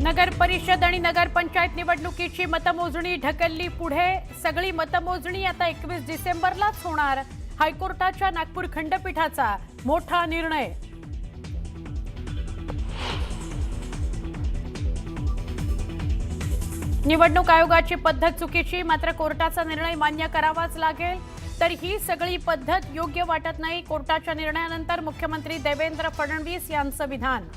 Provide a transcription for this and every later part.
नगर परिषद आणि नगरपंचायत निवडणुकीची मतमोजणी ढकलली पुढे। सगळी मतमोजणी आता 21 डिसेंबरलाच होणार। हायकोर्टाच्या नागपूर खंडपीठाचा मोठा निर्णय। निवडणूक आयोगाची पद्धत चुकीची, मात्र कोर्टाचा निर्णय मान्य करावाच लागेल। तर ही सगळी पद्धत योग्य वाटत नाही। कोर्टाच्या निर्णयानंतर मुख्यमंत्री देवेंद्र फडणवीस यांचं विधान।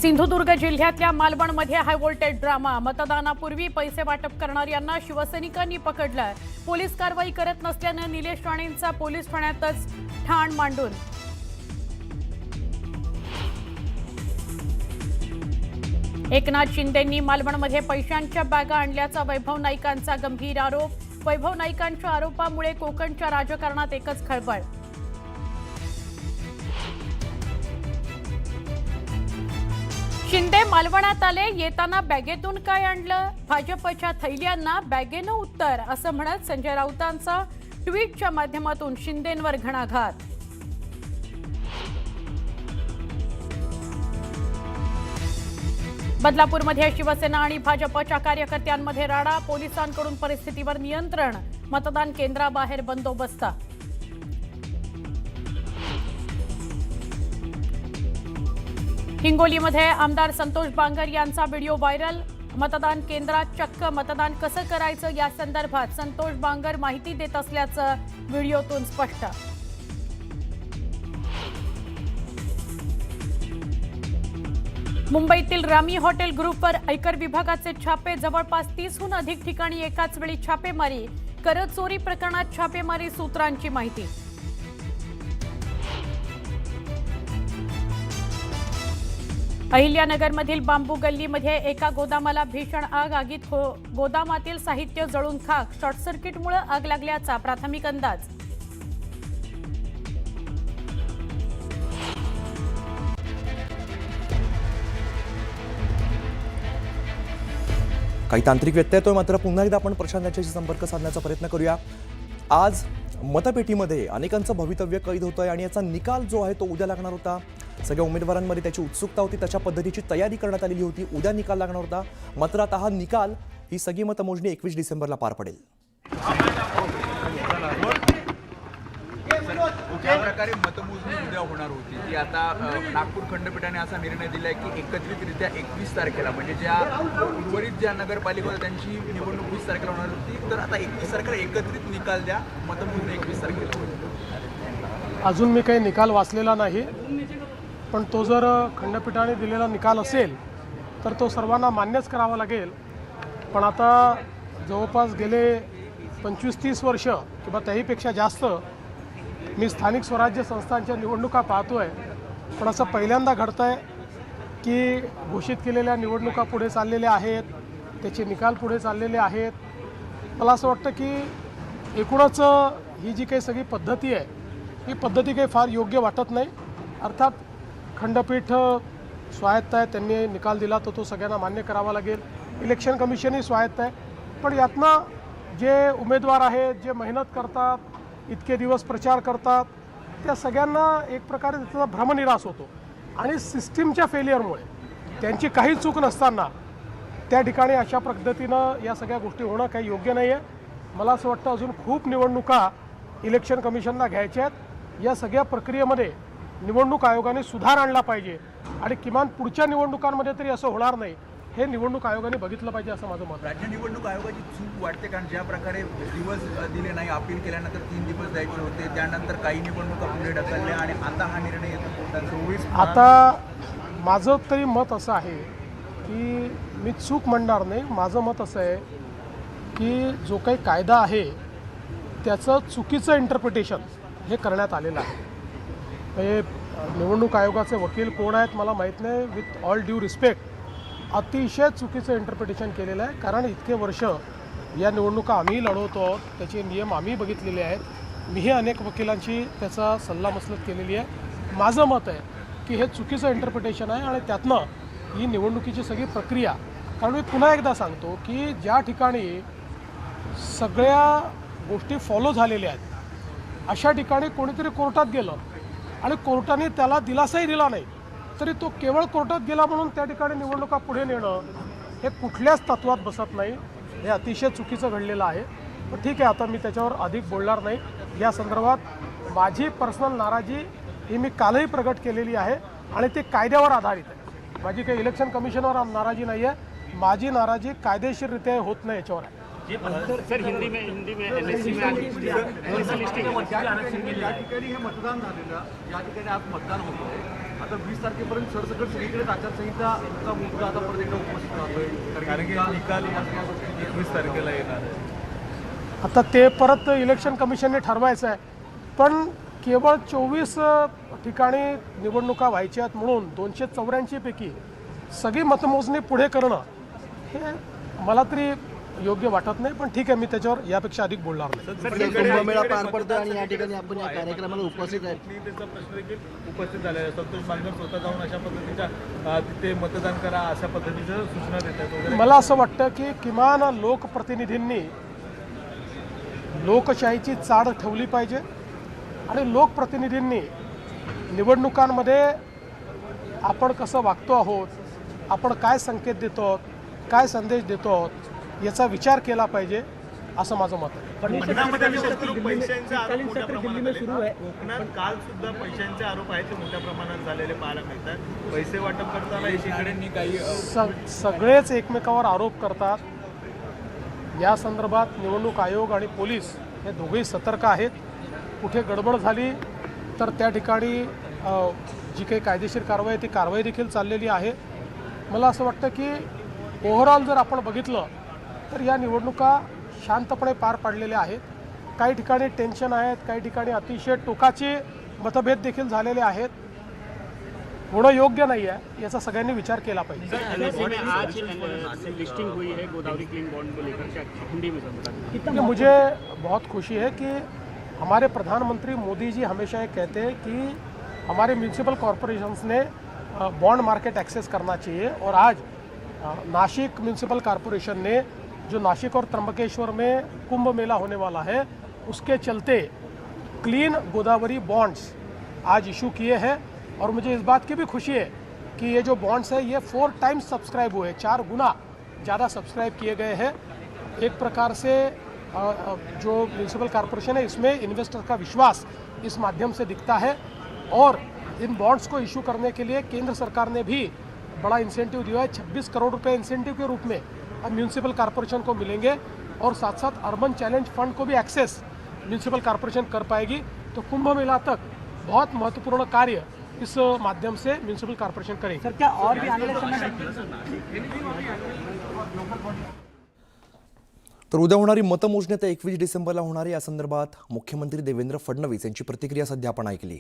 सिंधुदुर्ग जिल्ह्यातल्या मालवणमध्ये हाय व्होल्टेज ड्रामा। मतदानापूर्वी पैसे वाटप करणाऱ्यांना शिवसैनिकांनी पकडलं। पोलीस कारवाई करत नसल्यानं निलेश राणेंचा पोलीस ठाण्यातच ठाण मांडून। एकनाथ शिंदेंनी मालवणमध्ये पैशांच्या बॅगा आणल्याचा वैभव नाईकांचा गंभीर आरोप। वैभव नाईकांच्या आरोपामुळे कोकणच्या राजकारणात एकच खळबळ। शिंदे मालवणात आले, येताना बॅगेतून काय आणलं? भाजपच्या थैल्यांना बॅगेनं उत्तर, असं म्हणत संजय राऊतांचा ट्विटच्या माध्यमातून शिंदेंवर घणाघात। बदलापूरमध्ये शिवसेना आणि भाजपच्या कार्यकर्त्यांमध्ये राडा। पोलिसांकडून परिस्थितीवर नियंत्रण। मतदान केंद्राबाहेर बंदोबस्त। हिंगोलीमध्ये आमदार संतोष बांगर यांचा व्हिडिओ व्हायरल। मतदान केंद्रात चक्क मतदान कसं करायचं या संदर्भात संतोष बांगर माहिती देत असल्याचं व्हिडिओतून स्पष्ट। मुंबईतील रामी हॉटेल ग्रुपवर आयकर विभागाचे छापे। जवळपास 30हून अधिक ठिकाणी एकाच वेळी छापेमारी। कर चोरी प्रकरणात छापेमारी सूत्रांची माहिती। अहिल्यानगरमधील बांबू गल्लीमध्ये एका गोदामाला भीषण आग। आगीत गोदामातील साहित्य जळून खाक। शॉर्ट सर्किटमुळे आग लागल्याचा प्राथमिक अंदाज। काही तांत्रिक व्यत्यय येतोय, मात्र पुन्हा एकदा आपण प्रशांत यांच्याशी संपर्क साधण्याचा प्रयत्न करूया। आज मतपेटीमध्ये अनेकांचं भवितव्य कैद होतंय आणि याचा निकाल जो आहे तो उद्या लागणार होता। सगळ्या उमेदवारांमध्ये त्याची उत्सुकता होती, त्याच्या पद्धतीची तयारी करण्यात आलेली होती। उद्या निकाल लागणार होता, मात्र आता हा निकाल, ही सगळी मतमोजणी 21 डिसेंबरला पार पडेल। ज्या प्रकारे मतमोजणी उद्या होणार होती ती आता नागपूर खंडपीठाने असा निर्णय दिलाय की एकत्रितरित्या 21 तारखेला, म्हणजे ज्या उर्वरित ज्या नगरपालिका होत्या त्यांची निवडणूक 20 तारखेला होणार होती, तर आता 21 तारखेला एकत्रित निकाल द्या, मतमोजणी 21 तारखेला होईल। अजून मी काही निकाल वाचलेला नाही, पण तो जर खंडपीठाने दिलेला निकाल असेल तर तो सर्वांना मान्यच करावा लागेल। पण आता जवळपास गेले 25-30 वर्ष किंवा त्याहीपेक्षा जास्त मी स्थानिक स्वराज्य संस्थांच्या निवडणुका पाहतोय, पण असं पहिल्यांदा घडतंय की घोषित केलेल्या निवडणुका पुढे चाललेल्या आहेत, त्याचे निकाल पुढे चाललेले आहेत। मला असं वाटतं की एकूणच ही जी काही सगळी पद्धती आहे, ही पद्धती काही फार योग्य वाटत नाही। अर्थात खंडपीठ स्वायत्त आहे, त्यांनी निकाल दिला तर तो सगळ्यांना मान्य करावा लागेल। इलेक्शन कमिशनही स्वायत्त आहे, पण यातनं जे उमेदवार आहेत, जे मेहनत करतात, इतके दिवस प्रचार करतात, त्या सगळ्यांना एक प्रकारे त्याचा भ्रमनिरास होतो आणि सिस्टीमच्या फेलियरमुळे त्यांची काही चूक नसताना त्या ठिकाणी अशा पद्धतीनं या सगळ्या गोष्टी होणं काही योग्य नाही आहे। मला असं वाटतं अजून खूप निवडणुका इलेक्शन कमिशनला घ्यायच्या आहेत। या सगळ्या प्रक्रियेमध्ये निवडणूक आयोगाने सुधार आणला पाहिजे आणि किमान पुढच्या निवडणुकांमध्ये तरी असं होणार नाही, हे निवडणूक आयोगाने बघितलं पाहिजे असं माझं मत आहे। राज्य निवडणूक आयोगाची चूक वाटते, कारण ज्या प्रकारे दिवस दिले नाही, अपील केल्यानंतर 3 दिवस द्यायचे होते, त्यानंतर काही निवडणुका पुढे ढकलल्या आणि आता हा निर्णय येतो कोर्टात 24। आता माझं तरी मत असं आहे की मी चूक म्हणणार नाही, माझं मत असं आहे की जो काही कायदा आहे त्याचं चुकीचं इंटरप्रिटेशन हे करण्यात आलेलं आहे। म्हणजे निवडणूक आयोगाचे वकील कोण आहेत मला माहीत नाही, विथ ऑल ड्यू रिस्पेक्ट अतिशय चुकीचं इंटरप्रिटेशन केलेलं आहे। कारण इतके वर्ष या निवडणुका आम्ही लढवतो आहोत, त्याचे नियम आम्ही बघितलेले आहेत। मीही अनेक वकिलांची त्याचा सल्लामसलत केलेली आहे। माझं मत आहे की हे चुकीचं इंटरप्रिटेशन आहे आणि त्यातनं ही निवडणुकीची सगळी प्रक्रिया, कारण मी पुन्हा एकदा सांगतो की ज्या ठिकाणी सगळ्या गोष्टी फॉलो झालेल्या आहेत अशा ठिकाणी कोणीतरी कोर्टात गेलं आणि कोर्टाने त्याला दिलासाही दिला नाही, तरी तो केवळ कोर्टात गेला म्हणून त्या ठिकाणी निवडणुका पुढे नेणं हे कुठल्याच तत्वात बसत नाही. हे अतिशय चुकीचं घडलेलं आहे. पण ठीक आहे, आता मी त्याच्यावर अधिक बोलणार नाही. या संदर्भात माझी पर्सनल नाराजी ही मी कालही प्रगट केलेली आहे आणि ते कायद्यावर आधारित आहे. माझी काही इलेक्शन कमिशनवर नाराजी नाही आहे. माझी नाराजी कायदेशीररित्या होत नाही याच्यावर आहे. सर हिंदी में एनएससी में या ठिकाणी हे मतदान झालेलं, या ठिकाणी आज मतदान होतं. आता 20 तारखेपर्यंत सरसकट सगळीकडेच आचारसंहिता मुद्दा आता परत एकदा उपस्थित राहतोय, कारण की निकाल या 21 तारखेला येणार आहे. आता ते परत इलेक्शन कमिशनने ठरवायचं आहे. पण केवळ 24 ठिकाणी निवडणुका व्हायच्या आहेत म्हणून 284 पैकी सगळी मतमोजणी पुढे करणं हे मला तरी योग्य वाटत नाही. पण ठीक आहे, मी त्याच्यावर यापेक्षा अधिक बोलणार नाही. कुंभमेळा पार पडतोय आणि या ठिकाणी आपण या कार्यक्रमाला उपस्थित आहे. त्याचा प्रश्न देखील उपस्थित झालेला आहे. संतोष बांगर स्वतः जाऊन अशा पद्धतीच्या तिथे मतदान करा अशा पद्धतीचं सूचना देतात वगैरे. मला असं वाटतं की किमान लोकप्रतिनिधींनी लोकशाहीची चाड ठेवली पाहिजे आणि लोकप्रतिनिधींनी निवडणुकांमध्ये आपण कसं वागतो आहोत, आपण काय संकेत देतो आहोत, काय संदेश देतो आहोत याचा विचार केला पाहिजे, असं माझं मत आहे. पैशांचे आरोप मोठ्या प्रमाणात आले. कोकणात काल सुद्धा पैशांचे आरोप आहेत ते मोठ्या प्रमाणात झालेले पाहायला मिळतात. पैसे वाटप करताना एकीकडे काही सगळेच एकमेकावर आरोप करतात. या संदर्भात निवडणूक आयोग आणि पोलीस हे दोघेही सतर्क आहेत. कुठे गडबड झाली तर त्या ठिकाणी जी काही कायदेशीर कारवाई आहे ती कारवाई देखील चाललेली आहे. मला असं वाटतं की ओव्हरऑल जर आपण बघितलं तर या निवडणुका शांतपणे पार पाडलेल्या आहेत. काही ठिकाणी टेन्शन आहेत, काही ठिकाणी अतिशय टोकाचे मतभेद देखील झालेले आहेत. होणं योग्य नाही आहे, याचा सगळ्यांनी विचार केला पाहिजे. एनएससी में आज लिस्टिंग हुई है गोदावरी क्लीन बॉन्ड को लेकर, क्या हिंदी में समझा? मुझे बहुत खुशी है कि हमारे प्रधानमंत्री मोदी जी हमेशा ये कहते हैं कि हमारे म्यूनिसिपल कॉरपोरेशंस ने बॉन्ड मार्केट एक्सेस करना चाहिए. और आज नासिक म्यूनिसिपल कॉरपोरेशन ने जो नासिक और त्र्यंबकेश्वर में कुंभ मेला होने वाला है उसके चलते क्लीन गोदावरी बॉन्ड्स आज इशू किए हैं. और मुझे इस बात की भी खुशी है कि ये जो बॉन्ड्स है ये 4 टाइम्स सब्सक्राइब हुए, 4 गुना ज़्यादा सब्सक्राइब किए गए हैं. एक प्रकार से जो म्यूनिसिपल कॉरपोरेशन है इसमें इन्वेस्टर का विश्वास इस माध्यम से दिखता है. और इन बॉन्ड्स को इशू करने के लिए केंद्र सरकार ने भी बड़ा इंसेंटिव दिया है. 26 करोड़ रुपए इंसेंटिव के रूप में अब म्यूनिसिपल कॉरपोरेशन को मिलेंगे. और साथ साथ अर्बन चैलेंज फंड को भी एक्सेस म्यूनिसिपल कॉरपोरेशन कर पाएगी. तो कुंभ मेला तक बहुत महत्वपूर्ण कार्य इस माध्यम से म्यूनिसिपल कॉरपोरेशन करेगी. सर क्या और भी आने वाले समय तर उद्या होणारी मतमोजणी आता 21 डिसेंबरला होणार आहे. या संदर्भात मुख्यमंत्री देवेंद्र फडणवीस यांची प्रतिक्रिया सध्या आपण ऐकली.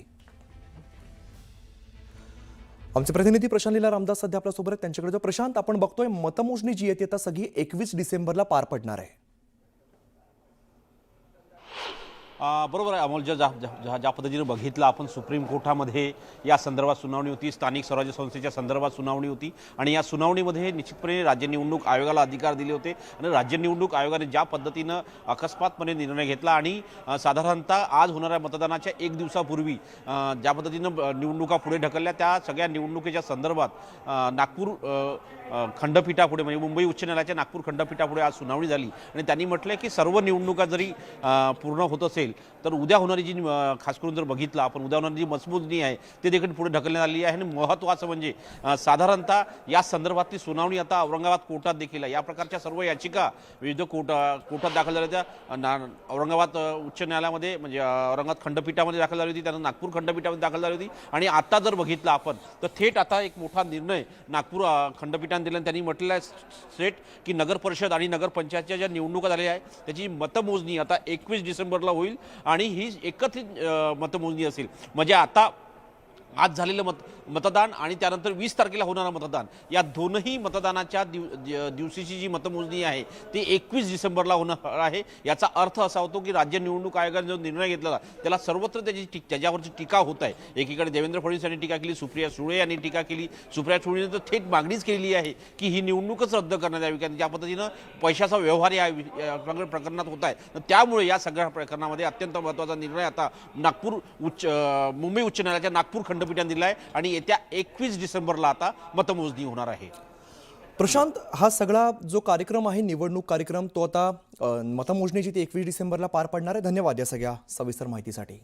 आमचे प्रतिनिधी प्रशांत लीला रामदास सध्या आपल्यासोबत आहेत. त्यांच्याकडे जो प्रशांत, आपण बघतोय मतमोजणी जी आहे ती आता सगळी 21 डिसेंबरला पार पडणार आहे. बरोबर आहे अमोल. ज्या पद्धतीने बघितलं आपण, सुप्रीम कोर्टामध्ये या संदर्भात सुनावणी होती, स्थानिक स्वराज्य संस्थेच्या संदर्भात सुनावणी होती आणि या सुनावणीमध्ये निश्चितपणे राज्य निवडणूक आयोगाला अधिकार दिले होते. आणि राज्य निवडणूक आयोगाने ज्या पद्धतीनं अकस्मातपणे निर्णय घेतला आणि साधारणतः आज होणाऱ्या मतदानाच्या 1 दिवसापूर्वी ज्या पद्धतीनं निवडणुका पुढे ढकलल्या, त्या सगळ्या निवडणुकीच्या संदर्भात नागपूर खंडपीठापुढे म्हणजे मुंबई उच्च न्यायालयाच्या नागपूर खंडपीठापुढे आज सुनावणी झाली. आणि त्यांनी म्हटलं की सर्व निवडणुका जरी पूर्ण होत असेल तर उद्या होणारी जी खास करून जर बघितलं आपण, उद्या होणारी जी मतमोजणी आहे ते देखील पुढे ढकलण्यात आली आहे. आणि महत्त्वाचं म्हणजे साधारणतः या संदर्भातली सुनावणी आता औरंगाबाद कोर्टात देखील आहे. या प्रकारच्या सर्व याचिका विविध कोर्टात दाखल झाल्या होत्या. औरंगाबाद उच्च न्यायालयामध्ये म्हणजे औरंगाबाद खंडपीठामध्ये दाखल झाली होती, त्यानंतर नागपूर खंडपीठामध्ये दाखल झाली होती. आणि आता जर बघितलं आपण तर थेट आता एक मोठा निर्णय नागपूर खंडपीठाने दिला. त्यांनी म्हटलेलं आहे स्ट्रेट की नगर परिषद आणि नगरपंचायतच्या ज्या निवडणुका झालेल्या आहेत त्याची मतमोजणी आता 21 डिसेंबरला होईल आणि ही एकत्रित मतमोजणी असेल. म्हणजे आता आज झालेलं मतदान आणि त्यानंतर 20 तारखेला होणारं मतदान, या दोनही मतदानाच्या दिवशीची जी मतमोजणी आहे ती 21 डिसेंबरला होणार आहे. याचा अर्थ असा होतो की राज्य निवडणूक आयोगाने जो निर्णय घेतला त्याला सर्वत्र त्याच्यावरची टीका होत आहे. एकीकडे देवेंद्र फडणवीस यांनी टीका केली, सुप्रिया सुळे यांनी टीका केली. सुप्रिया सुळेने तर थेट मागणीच केलेली आहे की ही निवडणूकच रद्द करण्यात यावी, कारण ज्या पद्धतीनं पैशाचा व्यवहार या प्रकरणात होत आहे. तर त्यामुळे या सगळ्या प्रकरणामध्ये अत्यंत महत्त्वाचा निर्णय आता मुंबई उच्च न्यायालयाच्या नागपूर खंडपीठाने दिला आहे आणि येत्या 21 डिसेंबरला आता मतमोजणी होणार आहे. प्रशांत, हा सगळा जो कार्यक्रम आहे, निवडणूक कार्यक्रम, तो आता मतमोजणीची ती 21 डिसेंबरला पार पडणार आहे. धन्यवाद या सगळ्या सविस्तर माहितीसाठी.